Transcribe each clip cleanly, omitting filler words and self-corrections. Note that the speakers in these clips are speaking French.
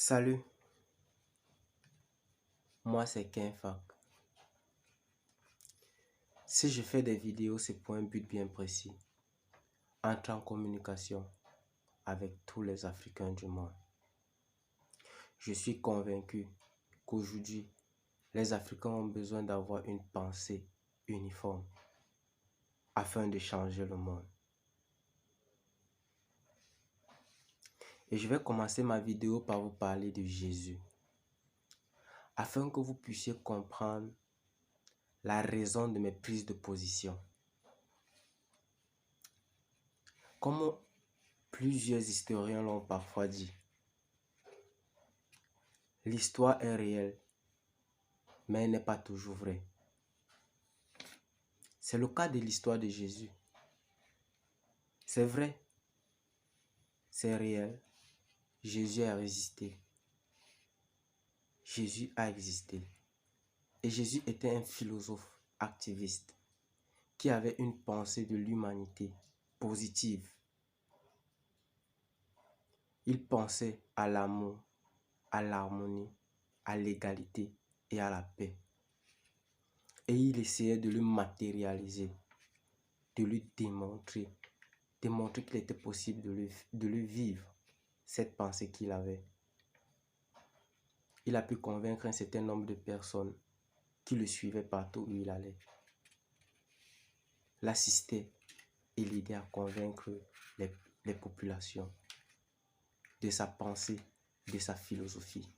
Salut, moi c'est Kenfak. Si je fais des vidéos, c'est pour un but bien précis. Entrer en communication avec tous les Africains du monde. Je suis convaincu qu'aujourd'hui, les Africains ont besoin d'avoir une pensée uniforme afin de changer le monde. Et je vais commencer ma vidéo par vous parler de Jésus, afin que vous puissiez comprendre la raison de mes prises de position. Comme plusieurs historiens l'ont parfois dit, l'histoire est réelle, mais elle n'est pas toujours vraie. C'est le cas de l'histoire de Jésus. C'est vrai, c'est réel. Jésus a résisté. Jésus a existé. Et Jésus était un philosophe activiste qui avait une pensée de l'humanité positive. Il pensait à l'amour, à l'harmonie, à l'égalité et à la paix. Et il essayait de le matérialiser, de lui démontrer qu'il était possible de le vivre, cette pensée qu'il avait. Il a pu convaincre un certain nombre de personnes qui le suivaient partout où il allait. L'assister et l'aider à convaincre les populations de sa pensée, de sa philosophie.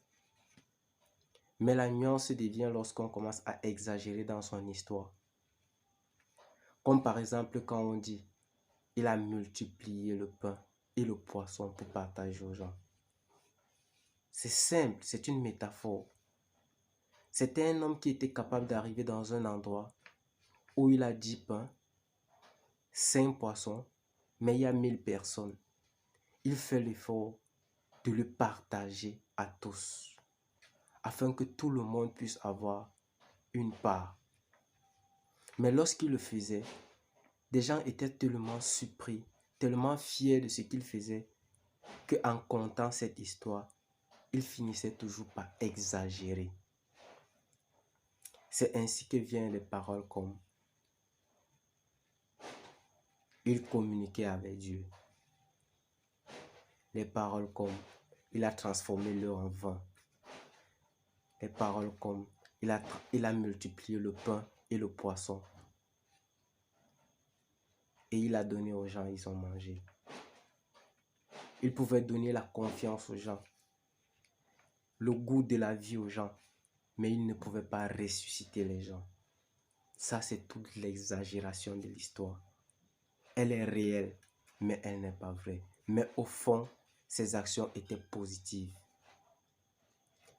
Mais la nuance devient lorsqu'on commence à exagérer dans son histoire. Comme par exemple quand on dit « il a multiplié le pain et le poisson pour partager aux gens ». C'est simple, c'est une métaphore. C'était un homme qui était capable d'arriver dans un endroit où il a 10 pains, 5 poissons, mais il y a 1000 personnes. Il fait l'effort de le partager à tous, afin que tout le monde puisse avoir une part. Mais lorsqu'il le faisait, des gens étaient tellement surpris, tellement fiers de ce qu'il faisait, qu'en contant cette histoire, il finissait toujours par exagérer. C'est ainsi que viennent les paroles comme « il communiquait avec Dieu ». Les paroles comme « il a transformé l'eau en vin ». Les paroles comme « il a multiplié le pain et le poisson ». Et il a donné aux gens, ils ont mangé. Il pouvait donner la confiance aux gens, le goût de la vie aux gens, mais il ne pouvait pas ressusciter les gens. Ça, c'est toute l'exagération de l'histoire. Elle est réelle, mais elle n'est pas vraie. Mais au fond, ses actions étaient positives.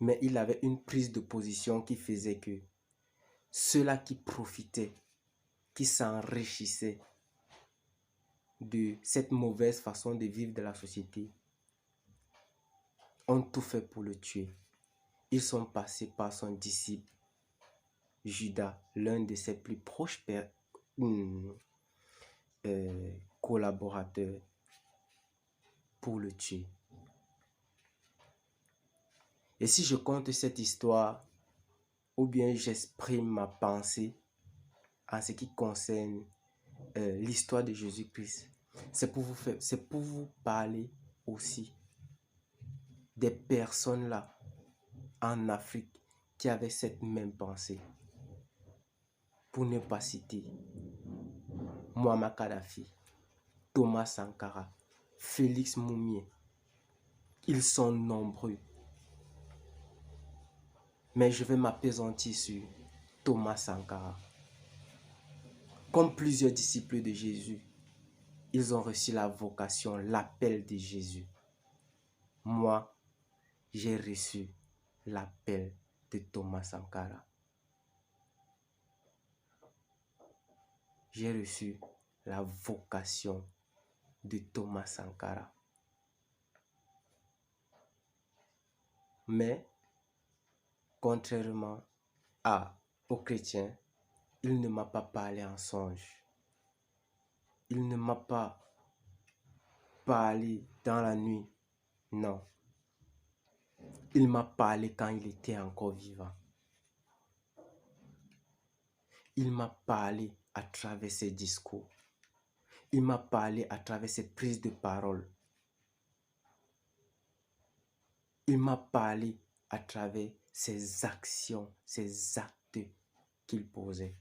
Mais il avait une prise de position qui faisait que ceux-là qui profitaient, qui s'enrichissaient de cette mauvaise façon de vivre de la société, ont tout fait pour le tuer. Ils sont passés par son disciple Judas, l'un de ses plus proches collaborateurs, pour le tuer. Et si je conte cette histoire, ou bien j'exprime ma pensée en ce qui concerne l'histoire de Jésus-Christ, c'est pour vous parler aussi des personnes là en Afrique qui avaient cette même pensée. Pour ne pas citer Muammar Kadhafi, Thomas Sankara, Félix Moumié. Ils sont nombreux. Mais je vais m'appesantir sur Thomas Sankara. Comme plusieurs disciples de Jésus, ils ont reçu la vocation, l'appel de Jésus. Moi, j'ai reçu l'appel de Thomas Sankara. J'ai reçu la vocation de Thomas Sankara. Mais, contrairement aux chrétiens, il ne m'a pas parlé en songe. Il ne m'a pas parlé dans la nuit. Non. Il m'a parlé quand il était encore vivant. Il m'a parlé à travers ses discours. Il m'a parlé à travers ses prises de parole. Il m'a parlé à travers ses actions, ses actes qu'il posait.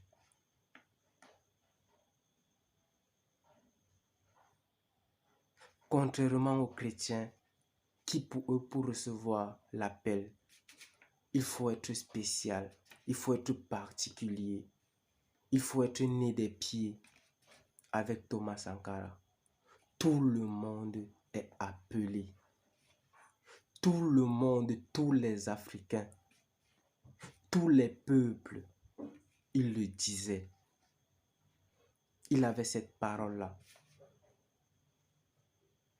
Contrairement aux chrétiens qui pour eux, pour recevoir l'appel, il faut être spécial, il faut être particulier, il faut être né des pieds. Avec Thomas Sankara, tout le monde est appelé. Tout le monde, tous les Africains, tous les peuples, il le disait. Il avait cette parole-là.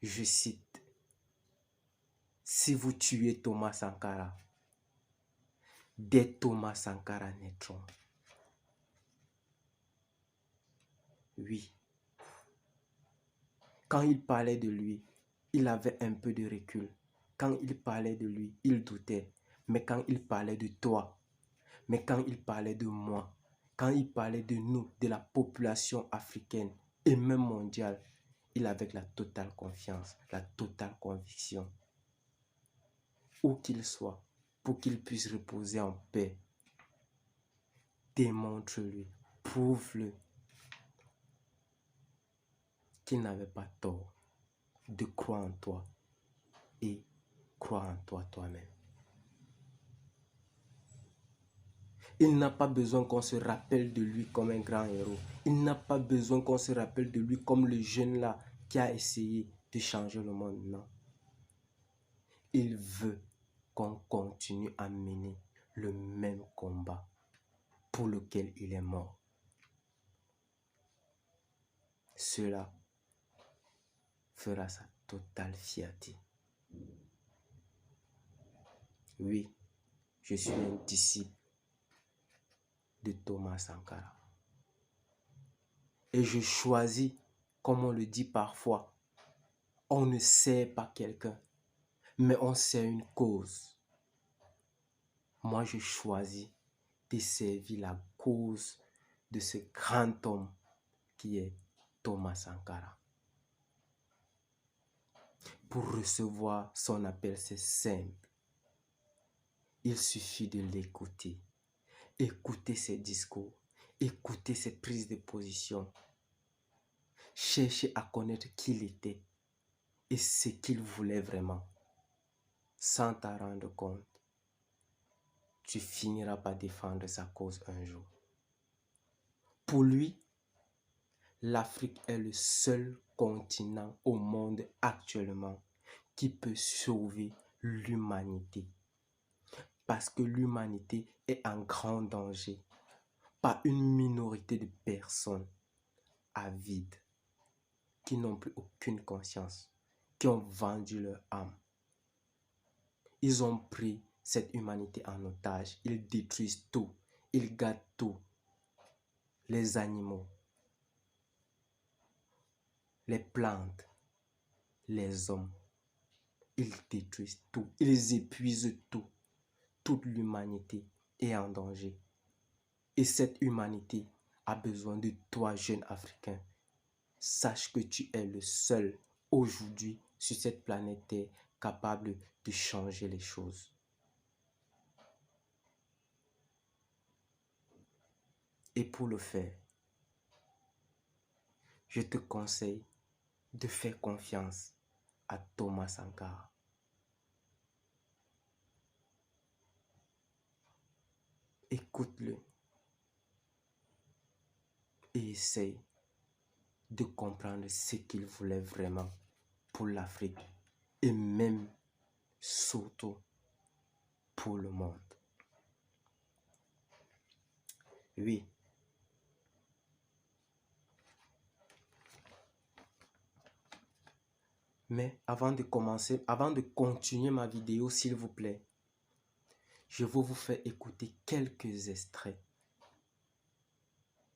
Je cite, « Si vous tuez Thomas Sankara, des Thomas Sankara naîtront. » Oui. Quand il parlait de lui, il avait un peu de recul. Quand il parlait de lui, il doutait. Mais quand il parlait de toi, mais quand il parlait de moi, quand il parlait de nous, de la population africaine et même mondiale, il avait la totale confiance, la totale conviction. Où qu'il soit, pour qu'il puisse reposer en paix, démontre-lui, prouve-le qu'il n'avait pas tort de croire en toi et croire en toi toi-même. Il n'a pas besoin qu'on se rappelle de lui comme un grand héros. Il n'a pas besoin qu'on se rappelle de lui comme le jeune là qui a essayé de changer le monde. Non. Il veut qu'on continue à mener le même combat pour lequel il est mort. Cela fera sa totale fierté. Oui, je suis un disciple de Thomas Sankara. Et je choisis, comme on le dit parfois, on ne sert pas quelqu'un, mais on sert une cause. Moi, je choisis de servir la cause de ce grand homme qui est Thomas Sankara. Pour recevoir son appel, c'est simple. Il suffit de l'écouter. Écouter ses discours. Écouter ses prises de position. Chercher à connaître qui il était et ce qu'il voulait vraiment. Sans t'en rendre compte, tu finiras par défendre sa cause un jour. Pour lui, l'Afrique est le seul continent au monde actuellement qui peut sauver l'humanité. Parce que l'humanité est en grand danger par une minorité de personnes avides qui n'ont plus aucune conscience, qui ont vendu leur âme. Ils ont pris cette humanité en otage. Ils détruisent tout. Ils gâtent tout. Les animaux, les plantes, les hommes. Ils détruisent tout. Ils épuisent tout. Toute l'humanité est en danger. Et cette humanité a besoin de toi, jeune Africain. Sache que tu es le seul aujourd'hui sur cette planète Terre capable de changer les choses. Et pour le faire, je te conseille de faire confiance à Thomas Sankara. Écoute-le et essaye de comprendre ce qu'il voulait vraiment pour l'Afrique et même surtout pour le monde. Oui. Mais avant de continuer ma vidéo, s'il vous plaît, je veux vous faire écouter quelques extraits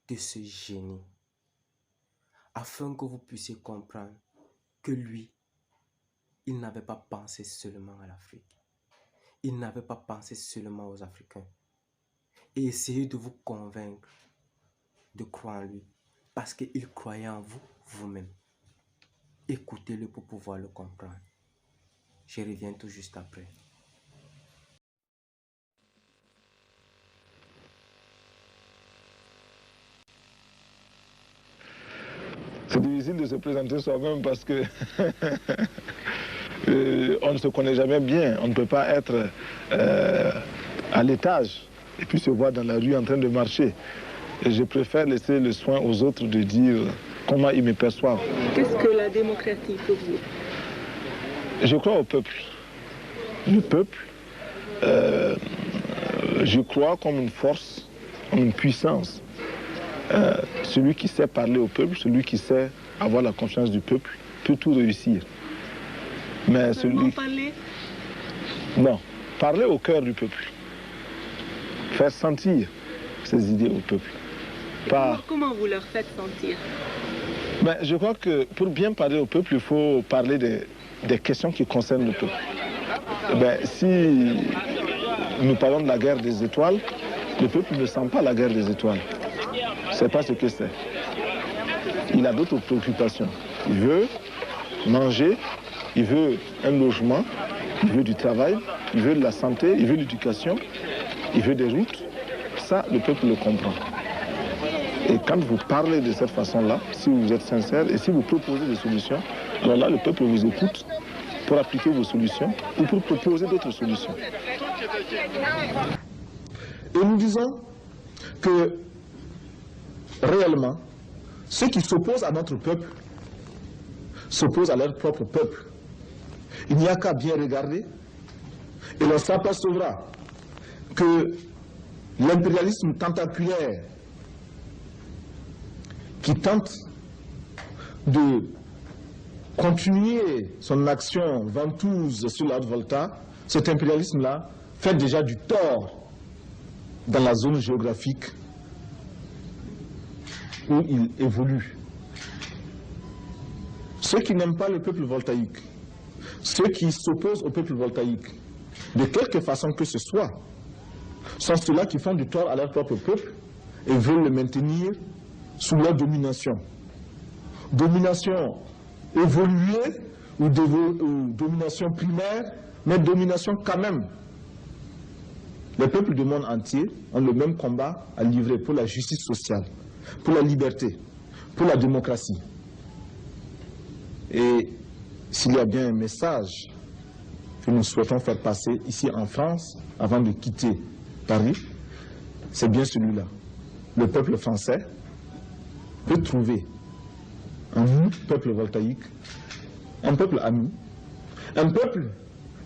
de ce génie afin que vous puissiez comprendre que lui, il n'avait pas pensé seulement à l'Afrique. il n'avait pas pensé seulement aux Africains. Et essayez de vous convaincre de croire en lui, parce qu'il croyait en vous, vous-même. Écoutez-le pour pouvoir le comprendre. Je reviens tout juste après. C'est difficile de se présenter soi-même parce que on ne se connaît jamais bien. On ne peut pas être à l'étage et puis se voir dans la rue en train de marcher. Et je préfère laisser le soin aux autres de dire comment ils me perçoivent. Qu'est-ce que la démocratie pour vous? Je crois au peuple. Le peuple, je crois comme une force, comme une puissance. Celui qui sait parler au peuple, celui qui sait avoir la confiance du peuple, peut tout réussir. Mais Parler? Non, parler au cœur du peuple. Faire sentir ses idées au peuple. Comment vous leur faites sentir? Mais je crois que pour bien parler au peuple, il faut parler des questions qui concernent le peuple. Si nous parlons de la guerre des étoiles, le peuple ne sent pas la guerre des étoiles. Il ne sait pas ce que c'est. Il a d'autres préoccupations. Il veut manger, il veut un logement, il veut du travail, il veut de la santé, il veut l'éducation, il veut des routes. Ça, le peuple le comprend. Et quand vous parlez de cette façon-là, si vous êtes sincère et si vous proposez des solutions, alors là, le peuple vous écoute pour appliquer vos solutions ou pour proposer d'autres solutions. Et nous disons que réellement, ceux qui s'opposent à notre peuple s'opposent à leur propre peuple. Il n'y a qu'à bien regarder et l'on s'apercevra que l'impérialisme tentaculaire qui tente de continuer son action ventouse sur la Haute-Volta, cet impérialisme-là fait déjà du tort dans la zone géographique où il évolue. Ceux qui n'aiment pas le peuple voltaïque, ceux qui s'opposent au peuple voltaïque, de quelque façon que ce soit, sont ceux-là qui font du tort à leur propre peuple et veulent le maintenir sous leur domination. Domination évoluée ou domination primaire, mais domination quand même. Les peuples du monde entier ont le même combat à livrer pour la justice sociale, pour la liberté, pour la démocratie. Et s'il y a bien un message que nous souhaitons faire passer ici en France, avant de quitter Paris, c'est bien celui-là. Le peuple français peut trouver en nous, peuple voltaïque, un peuple ami, un peuple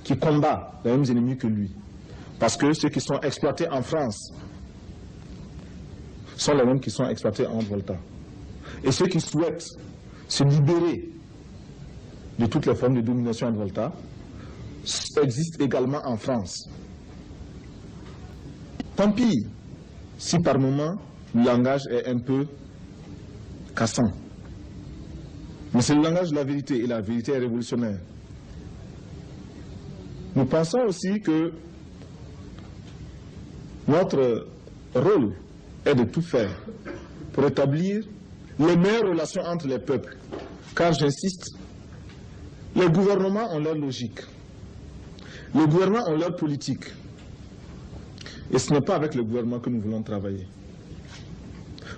qui combat les mêmes ennemis que lui. Parce que ceux qui sont exploités en France sont les mêmes qui sont exploités en Volta. Et ceux qui souhaitent se libérer de toutes les formes de domination en Volta existent également en France. Tant pis si par moment le langage est un peu cassant. Mais c'est le langage de la vérité et la vérité est révolutionnaire. Nous pensons aussi que notre rôle est de tout faire pour établir les meilleures relations entre les peuples. Car j'insiste, les gouvernements ont leur logique. Les gouvernements ont leur politique. Et ce n'est pas avec le gouvernement que nous voulons travailler.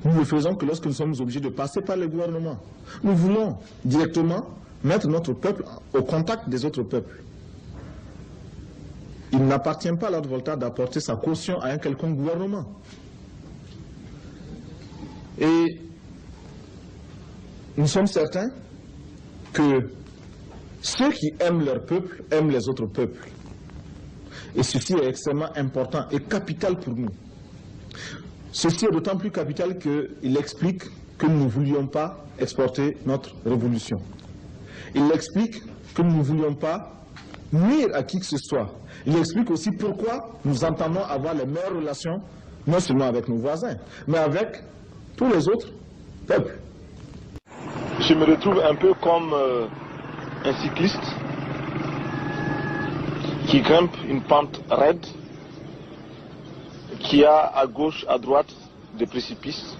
Nous ne faisons que lorsque nous sommes obligés de passer par le gouvernement. Nous voulons directement mettre notre peuple au contact des autres peuples. Il n'appartient pas à la Haute-Volta d'apporter sa caution à un quelconque gouvernement. Et nous sommes certains que ceux qui aiment leur peuple aiment les autres peuples. Et ceci est extrêmement important et capital pour nous. Ceci est d'autant plus capital qu'il explique que nous ne voulions pas exporter notre révolution. Il explique que nous ne voulions pas nuire à qui que ce soit. Il explique aussi pourquoi nous entendons avoir les meilleures relations, non seulement avec nos voisins, mais avec tous les autres peuples. Je me retrouve un peu comme un cycliste qui grimpe une pente raide, qui a à gauche, à droite des précipices,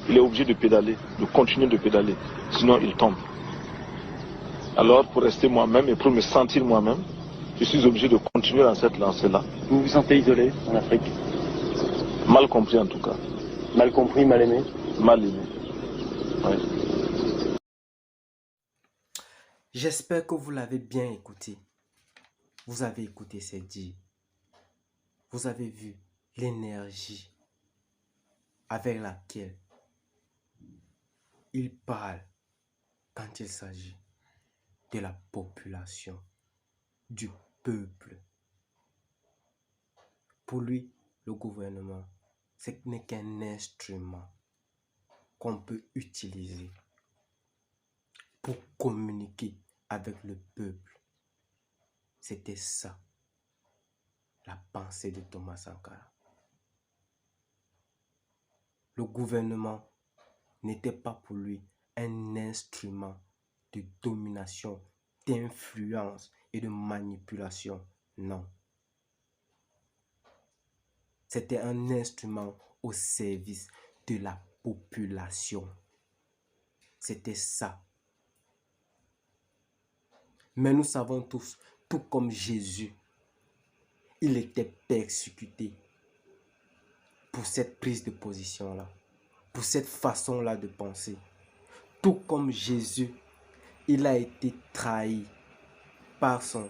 il est obligé de pédaler, de continuer de pédaler, sinon il tombe. Alors pour rester moi-même et pour me sentir moi-même, je suis obligé de continuer dans cette lancée-là. Vous vous sentez isolé en Afrique? Mal compris en tout cas. Mal compris, mal aimé? Mal aimé. Ouais. J'espère que vous l'avez bien écouté. Vous avez écouté ces dires. Vous avez vu l'énergie avec laquelle il parle quand il s'agit de la population, du peuple. Pour lui, le gouvernement, ce n'est qu'un instrument qu'on peut utiliser pour communiquer avec le peuple. C'était ça, la pensée de Thomas Sankara. Le gouvernement n'était pas pour lui un instrument de domination, d'influence et de manipulation. Non. C'était un instrument au service de la population. C'était ça. Mais nous savons tous, tout comme Jésus, il était persécuté pour cette prise de position-là, pour cette façon-là de penser. Tout comme Jésus, il a été trahi par son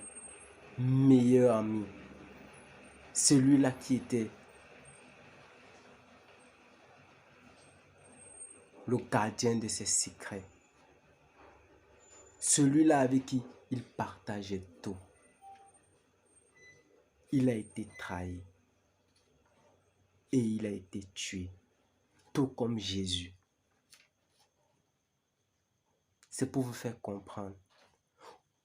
meilleur ami, celui-là qui était le gardien de ses secrets, celui-là avec qui il partageait tout. Il a été trahi et il a été tué, tout comme Jésus. C'est pour vous faire comprendre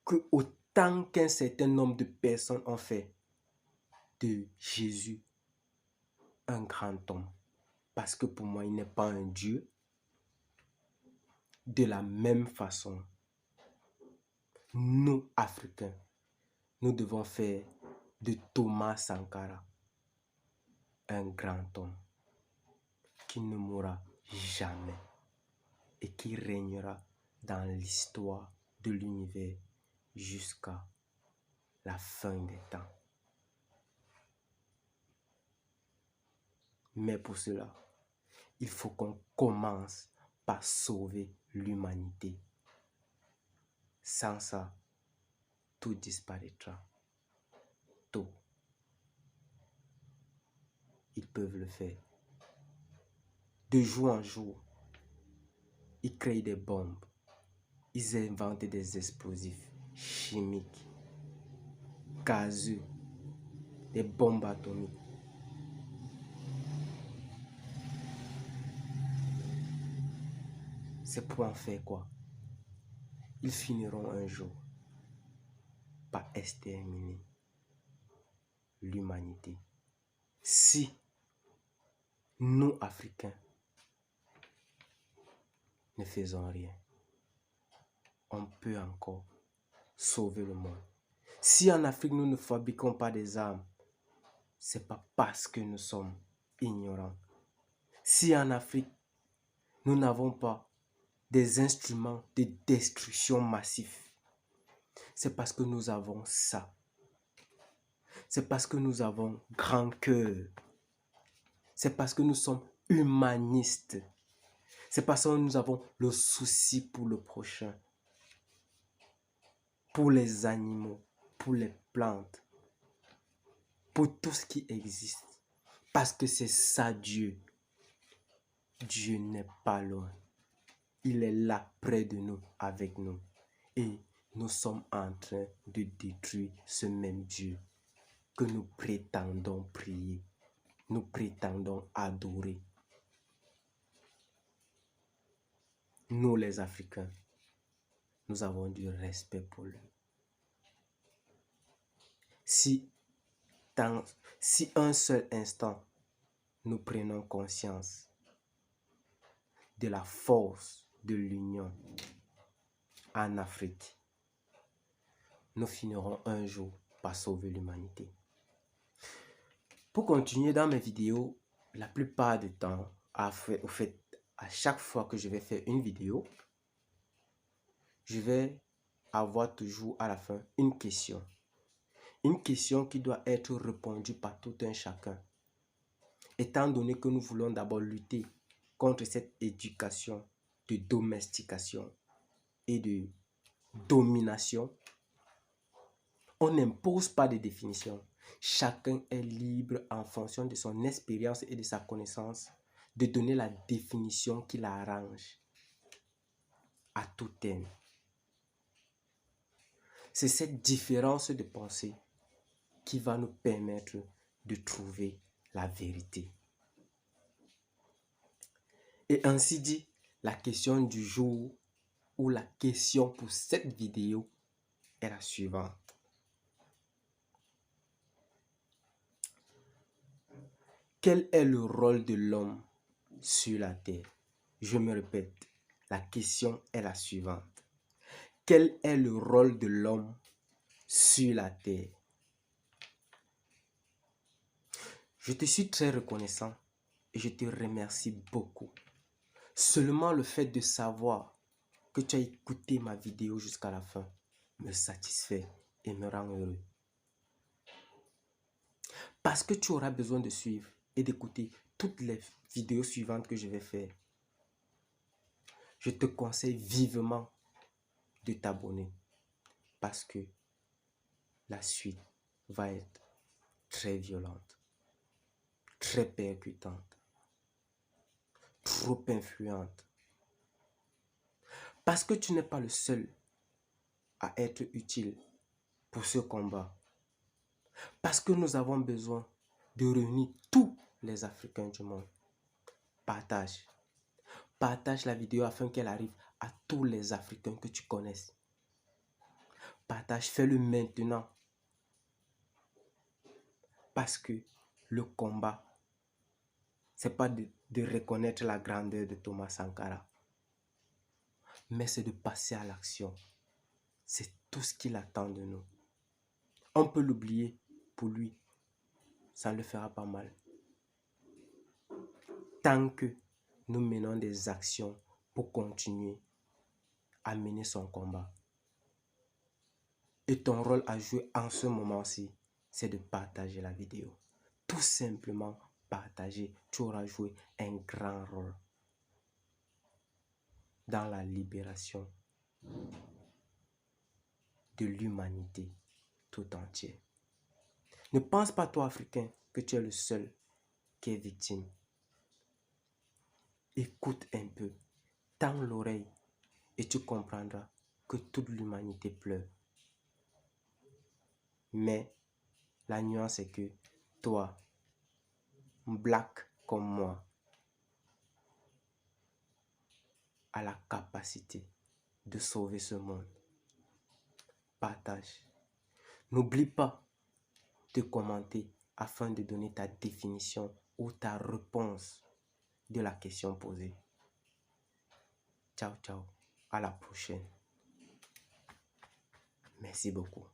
que autant qu'un certain nombre de personnes ont fait de Jésus un grand homme, parce que pour moi il n'est pas un Dieu, de la même façon, nous Africains, nous devons faire de Thomas Sankara un grand homme qui ne mourra jamais et qui régnera dans l'histoire de l'univers jusqu'à la fin des temps. Mais pour cela, il faut qu'on commence par sauver l'humanité. Sans ça, tout disparaîtra. Tout. Ils peuvent le faire. De jour en jour, ils créent des bombes. Ils inventent des explosifs chimiques, gazeux, des bombes atomiques. C'est pour en faire quoi? Ils finiront un jour par exterminer l'humanité. Si nous, Africains, ne faisons rien, on peut encore sauver le monde. Si en Afrique, nous ne fabriquons pas des armes, c'est pas parce que nous sommes ignorants. Si en Afrique, nous n'avons pas des instruments de destruction massifs, c'est parce que nous avons ça. C'est parce que nous avons grand cœur. C'est parce que nous sommes humanistes. C'est parce que nous avons le souci pour le prochain, pour les animaux, pour les plantes, pour tout ce qui existe. Parce que c'est ça Dieu. Dieu n'est pas loin. Il est là près de nous, avec nous. Et nous sommes en train de détruire ce même Dieu que nous prétendons prier, nous prétendons adorer. Nous les Africains, nous avons du respect pour lui. Si un seul instant, nous prenons conscience de la force de l'union en Afrique, nous finirons un jour pas sauver l'humanité. Pour continuer dans mes vidéos, la plupart du temps, à chaque fois que je vais faire une vidéo, je vais avoir toujours à la fin une question. Une question qui doit être répondue par tout un chacun. Étant donné que nous voulons d'abord lutter contre cette éducation de domestication et de domination, on n'impose pas de définition. Chacun est libre en fonction de son expérience et de sa connaissance de donner la définition qui l'arrange à tout thème. C'est cette différence de pensée qui va nous permettre de trouver la vérité. Et ainsi dit, la question du jour ou la question pour cette vidéo est la suivante. Quel est le rôle de l'homme sur la terre? Je me répète, la question est la suivante. Quel est le rôle de l'homme sur la terre? Je te suis très reconnaissant et je te remercie beaucoup. Seulement le fait de savoir que tu as écouté ma vidéo jusqu'à la fin me satisfait et me rend heureux. Parce que tu auras besoin de suivre et d'écouter toutes les vidéos suivantes que je vais faire. Je te conseille vivement de t'abonner parce que la suite va être très violente, très percutante, trop influente. Parce que tu n'es pas le seul à être utile pour ce combat. Parce que nous avons besoin de réunir tous les Africains du monde. Partage. Partage la vidéo afin qu'elle arrive à tous les Africains que tu connaisses. Partage, fais-le maintenant. Parce que le combat, ce n'est pas de reconnaître la grandeur de Thomas Sankara, mais c'est de passer à l'action. C'est tout ce qu'il attend de nous. On peut l'oublier, pour lui, ça ne le fera pas mal. Tant que nous menons des actions pour continuer à mener son combat. Et ton rôle à jouer en ce moment-ci, c'est de partager la vidéo. Tout simplement partager. Tu auras joué un grand rôle dans la libération de l'humanité tout entière. Ne pense pas, toi, Africain, que tu es le seul qui est victime. Écoute un peu, tends l'oreille et tu comprendras que toute l'humanité pleure. Mais la nuance est que toi, black comme moi, a la capacité de sauver ce monde. Partage. N'oublie pas de commenter afin de donner ta définition ou ta réponse de la question posée. Ciao, ciao. À la prochaine. Merci beaucoup.